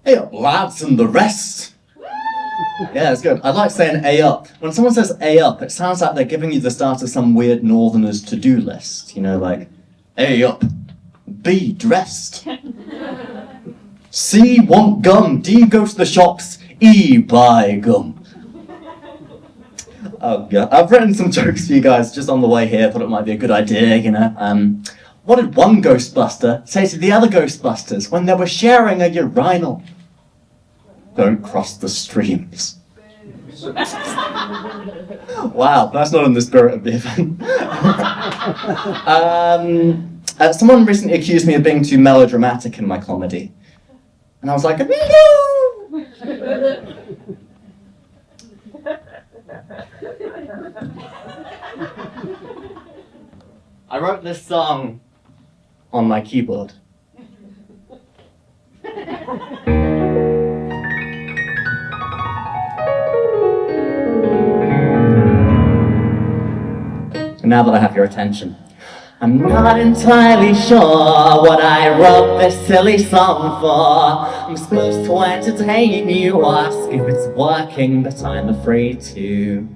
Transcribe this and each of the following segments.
Hey up, lads and the rest. Yeah, it's good. I like saying A up. When someone says A up, it sounds like they're giving you the start of some weird northerner's to-do list. You know, like, A up, B dressed, C want gum, D go to the shops, E buy gum. Oh god, I've written some jokes for you guys just on the way here, thought it might be a good idea, you know. What did one Ghostbuster say to the other Ghostbusters when they were sharing a urinal? Don't cross the streams. Wow, that's not in the spirit of the event. Someone recently accused me of being too melodramatic in my comedy. And I was like, no! I wrote this song on my keyboard. And now that I have your attention, I'm not entirely sure what I wrote this silly song for. I'm supposed to entertain you, ask if it's working, but I'm afraid to.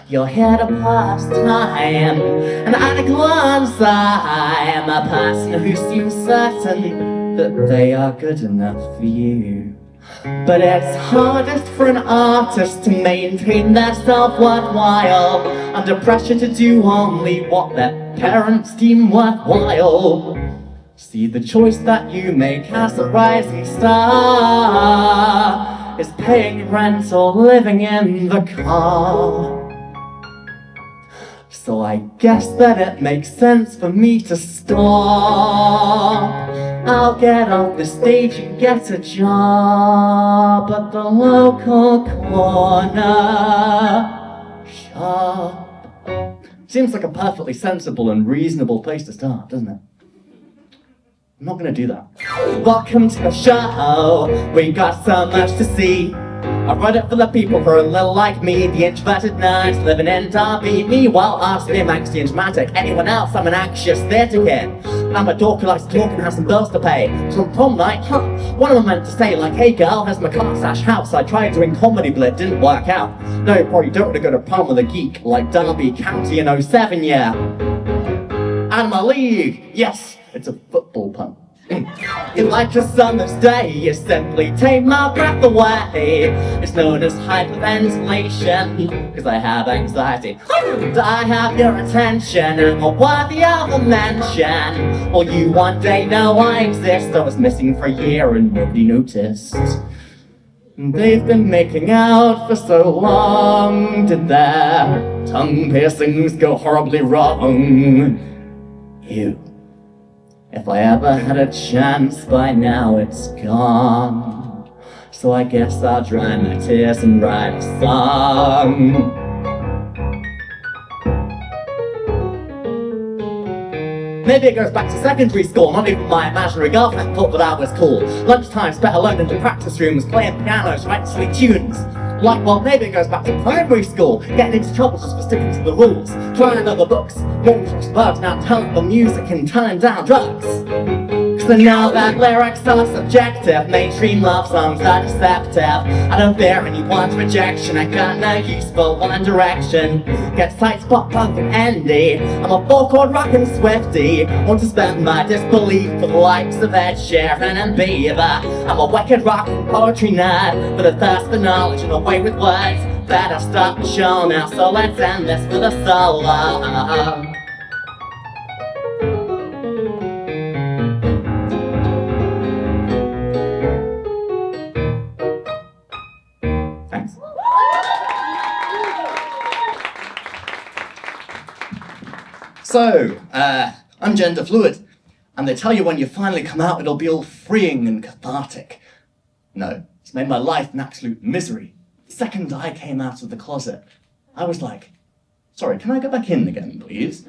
You're here to pass time, and at a glance I'm a person who seems certain that they are good enough for you. But it's hardest for an artist to maintain their self-worth while under pressure to do only what their parents deem worthwhile. See, the choice that you make as a rising star is paying rent or living in the car. So I guess that it makes sense for me to stop. I'll get off the stage and get a job at the local corner shop. Seems like a perfectly sensible and reasonable place to start, doesn't it? I'm not gonna do that. Welcome to the show, we got so much to see. I write it for the people who are a little like me, the introverted nerds living in Derby. Meanwhile, ask me, I'm angsty and dramatic. Anyone else, I'm an anxious theatre kid. And I'm a dork who likes to talk and has some bills to pay. So on prom night, what am I meant to say? Like, hey girl, here's my car/house. I tried doing comedy, but it didn't work out. No, you probably don't want to go to prom with a geek like Derby County in 07, yeah. Animal League, yes, it's a football pun. It's like a summer's day, you simply take my breath away. It's known as hyperventilation, cause I have anxiety. And I have your attention, I'm a worthy of a mention. Will you one day know I exist? I was missing for a year and nobody noticed. They've been making out for so long, did their tongue piercings go horribly wrong? Ew. If I ever had a chance, by now it's gone. So I guess I'll dry my tears and write a song. Maybe it goes back to secondary school, not even my imaginary girlfriend thought that I was cool. Lunchtime spent alone in the practice rooms, playing pianos, writing silly tunes. Like, well, maybe it goes back to primary school, getting into trouble just for sticking to the rules, trying other books, going across birds, now telling the music and turning down drugs. So now that lyrics are subjective, mainstream love songs are deceptive. I don't fear anyone's rejection, I got no use for One Direction. Get sights, pop punk and indie, I'm a four-chord rockin' Swiftie. Want to spend my disbelief for the likes of Ed Sheeran and Bieber. I'm a wicked rock and poetry nerd, with a thirst for knowledge and a way with words. Better start the show now, so let's end this with a solo. So, I'm gender fluid, and they tell you when you finally come out it'll be all freeing and cathartic. No, it's made my life an absolute misery. The second I came out of the closet, I was like, sorry, can I go back in again, please?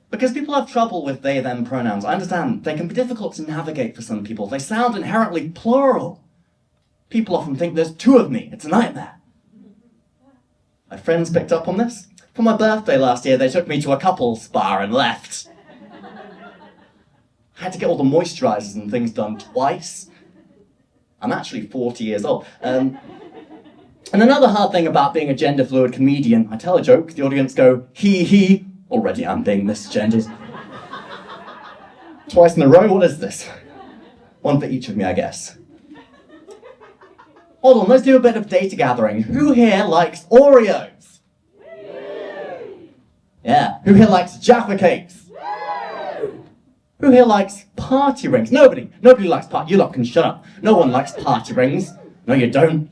Because people have trouble with they, them pronouns. I understand they can be difficult to navigate for some people. They sound inherently plural. People often think there's two of me. It's a nightmare. My friends picked up on this. For my birthday last year, they took me to a couples spa and left. I had to get all the moisturizers and things done twice. I'm actually 40 years old. And another hard thing about being a gender fluid comedian, I tell a joke, the audience go, he. Already I'm being misgendered. Twice in a row, what is this? One for each of me, I guess. Hold on, let's do a bit of data gathering. Who here likes Oreos? Yeah. Who here likes Jaffa cakes? Who here likes party rings? Nobody likes party. You lot can shut up. No one likes party rings. No, you don't.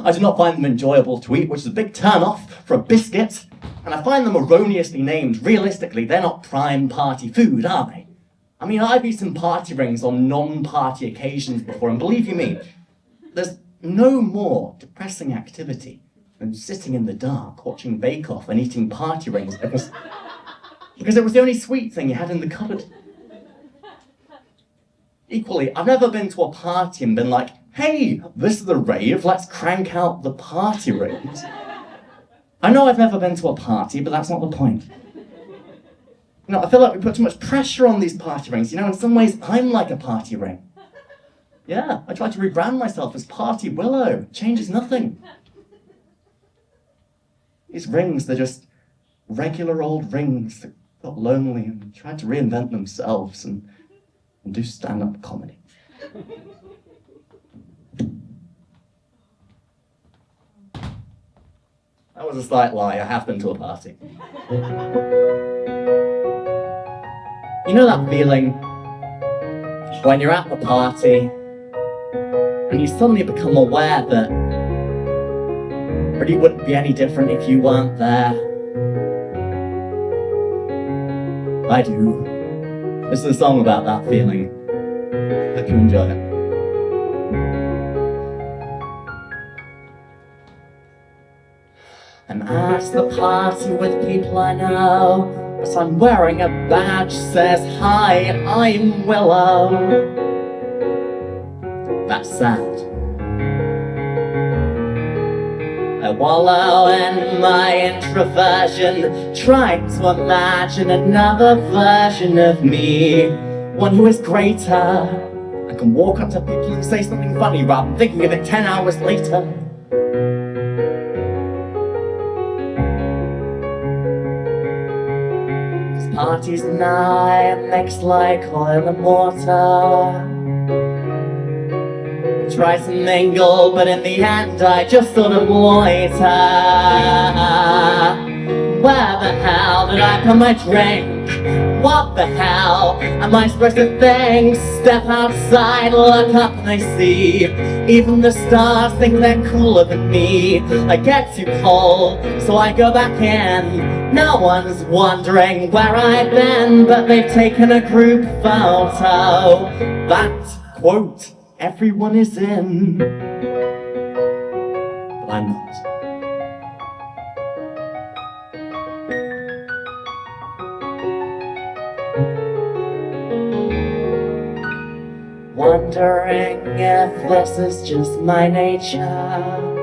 I do not find them enjoyable to eat, which is a big turn-off for a biscuit. And I find them erroneously named. Realistically, they're not prime party food, are they? I mean, I've eaten party rings on non-party occasions before, and believe you me, there's no more depressing activity than sitting in the dark, watching Bake Off and eating party rings because it was the only sweet thing you had in the cupboard. Equally, I've never been to a party and been like, hey, this is a rave, let's crank out the party rings. I know I've never been to a party, but that's not the point. You know, I feel like we put too much pressure on these party rings. You know, in some ways, I'm like a party ring. Yeah, I tried to rebrand myself as Party Willow. Changes nothing. These rings, they're just regular old rings that got lonely and tried to reinvent themselves and do stand-up comedy. That was a slight lie. I have been to a party. You know that feeling when you're at the party and you suddenly become aware that it really wouldn't be any different if you weren't there? I do. This is a song about that feeling. Hope you enjoy it. I'm at the party with people I know, but I'm wearing a badge says, hi, I'm Willow. That's sad. I wallow in my introversion, trying to imagine another version of me, one who is greater. I can walk up to people and say something funny rather than thinking of it 10 hours later. This party's nigh and mixed like oil and water. Try to mingle, but in the end I just sort of loiter. Where the hell did I put my drink? What the hell am I supposed to think? Step outside, look up and I see even the stars think they're cooler than me. I get too cold, so I go back in. No one's wondering where I've been, but they've taken a group photo. That quote, everyone is in, but I'm not. Wondering if this is just my nature.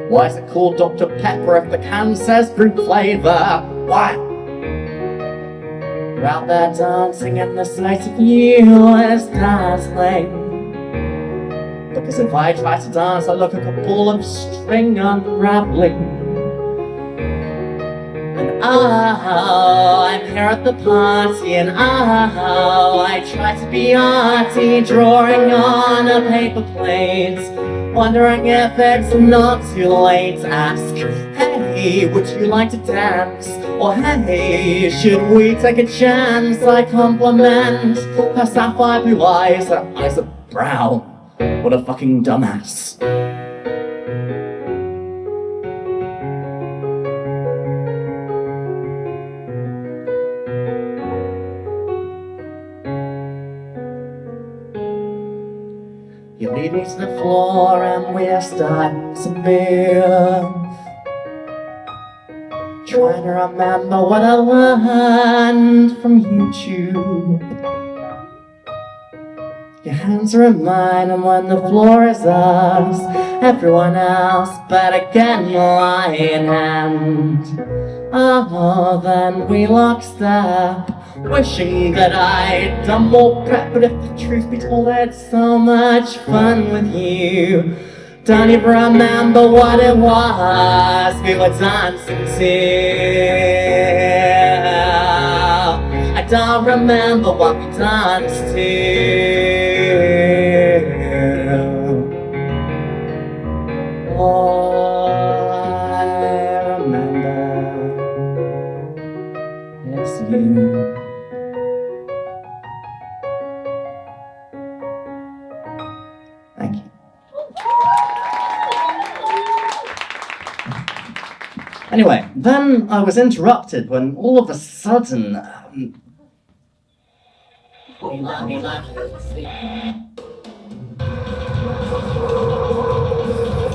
Why is it called Dr. Pepper if the can says fruit flavor? Why? You're out there dancing and the sight of you is dazzling. Because if I try to dance, I look like a ball of string unraveling. And oh, I'm here at the party, and oh, I try to be arty, drawing on a paper plate, wondering if it's not too late to ask, hey, would you like to dance? Or hey, should we take a chance? I compliment her sapphire blue eyes, her eyes are brown. What a fucking dumbass. You lead me to the floor and we're starting to move. Trying to remember what I learned from YouTube. Your hands are in mine, and when the floor is ours, everyone else better get in line. And oh, then we lockstep wishing that I'd done more prep, but if the truth be told, I had so much fun with you. Don't even remember what it was we were dancing to. I don't remember what we danced to. All I remember is you. Thank you. Anyway, then I was interrupted when all of a sudden...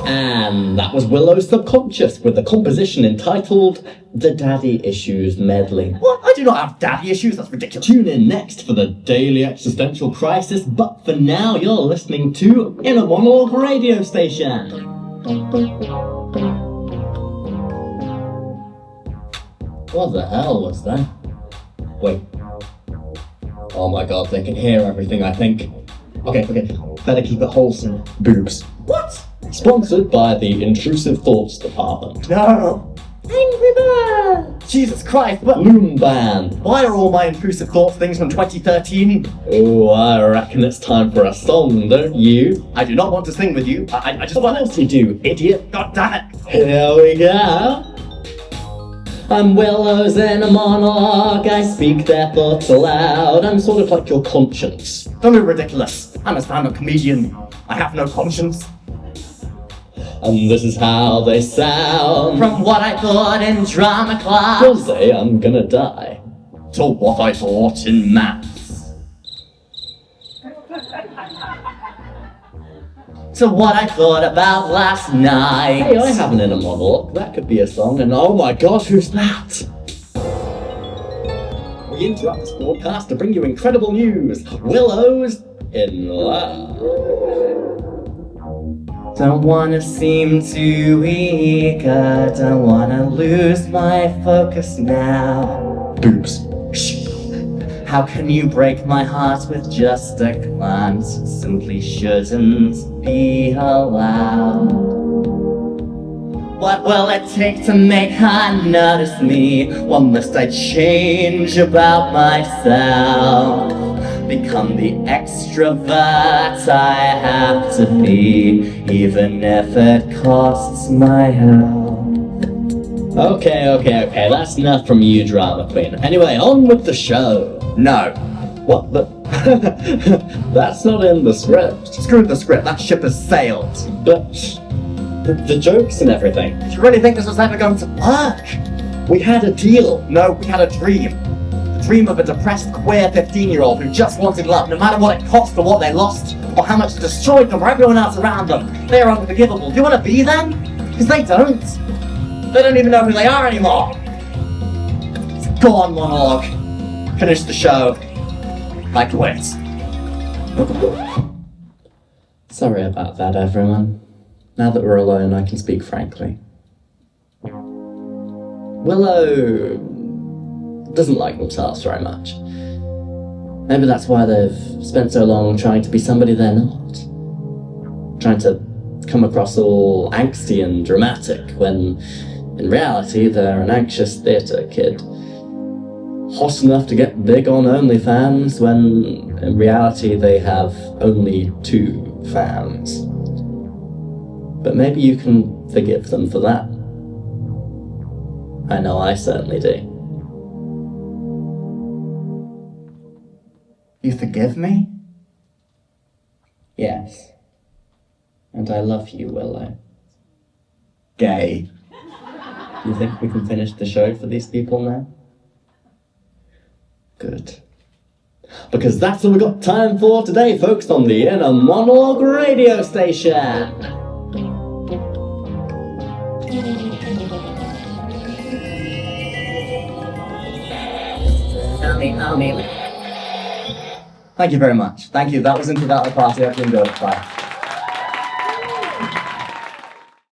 And that was Willow's Subconscious with a composition entitled The Daddy Issues Medley. What? I do not have daddy issues, that's ridiculous. Tune in next for the Daily Existential Crisis, but for now you're listening to In a Monologue radio station. What the hell was that? Wait. Oh my god, they can hear everything, I think. Okay, better keep it wholesome. Boobs. What? Sponsored by the Intrusive Thoughts Department. No. Angry Bird. Jesus Christ, but... Loom Band. Why are all my intrusive thoughts things from 2013? Oh, I reckon it's time for a song, don't you? I do not want to sing with you. I just What want else you do, idiot? God damn it. Here we go. I'm Willow's in a monologue, I speak their thoughts aloud. I'm sort of like your conscience. Don't be ridiculous. I'm a stand-up comedian. I have no conscience. And this is how they sound. From what I thought in drama class Was they I'm gonna die. to what I thought in maths. To what I thought about last night. Hey, I have an inner monologue. That could be a song. And oh my god, who's that? We interrupt this broadcast to bring you incredible news. Willow's in love. Don't wanna seem too eager, don't wanna lose my focus now. Boobs. How can you break my heart with just a glance? It simply shouldn't be allowed. What will it take to make her notice me? What must I change about myself? Become the extrovert I have to be, even if it costs my health. Okay, that's enough from you, drama queen. Anyway, on with the show. No. What the? That's not in the script. Screw the script, that ship has sailed. But the jokes and everything. Do you really think this was ever going to work? We had a deal. No, we had a dream. The dream of a depressed, queer 15-year-old who just wanted love, no matter what it cost or what they lost, or how much it destroyed them or everyone else around them. They are unforgivable. Do you want to be them? Because they don't. They don't even know who they are anymore. So go on, Monologue. Finish the show. I quit. Sorry about that, everyone. Now that we're alone, I can speak frankly. Willow doesn't like themselves very much. Maybe that's why they've spent so long trying to be somebody they're not. Trying to come across all angsty and dramatic, when in reality they're an anxious theatre kid. Hot enough to get big on OnlyFans, when in reality they have only 2 fans. But maybe you can forgive them for that. I know I certainly do. You forgive me? Yes. And I love you, Willow. Gay. You think we can finish the show for these people now? Good. Because that's all we got time for today, folks, on the Inner Monologue radio station. Thank you very much. Thank you. That was Introvert At A Party. I hope you enjoyed it. Bye.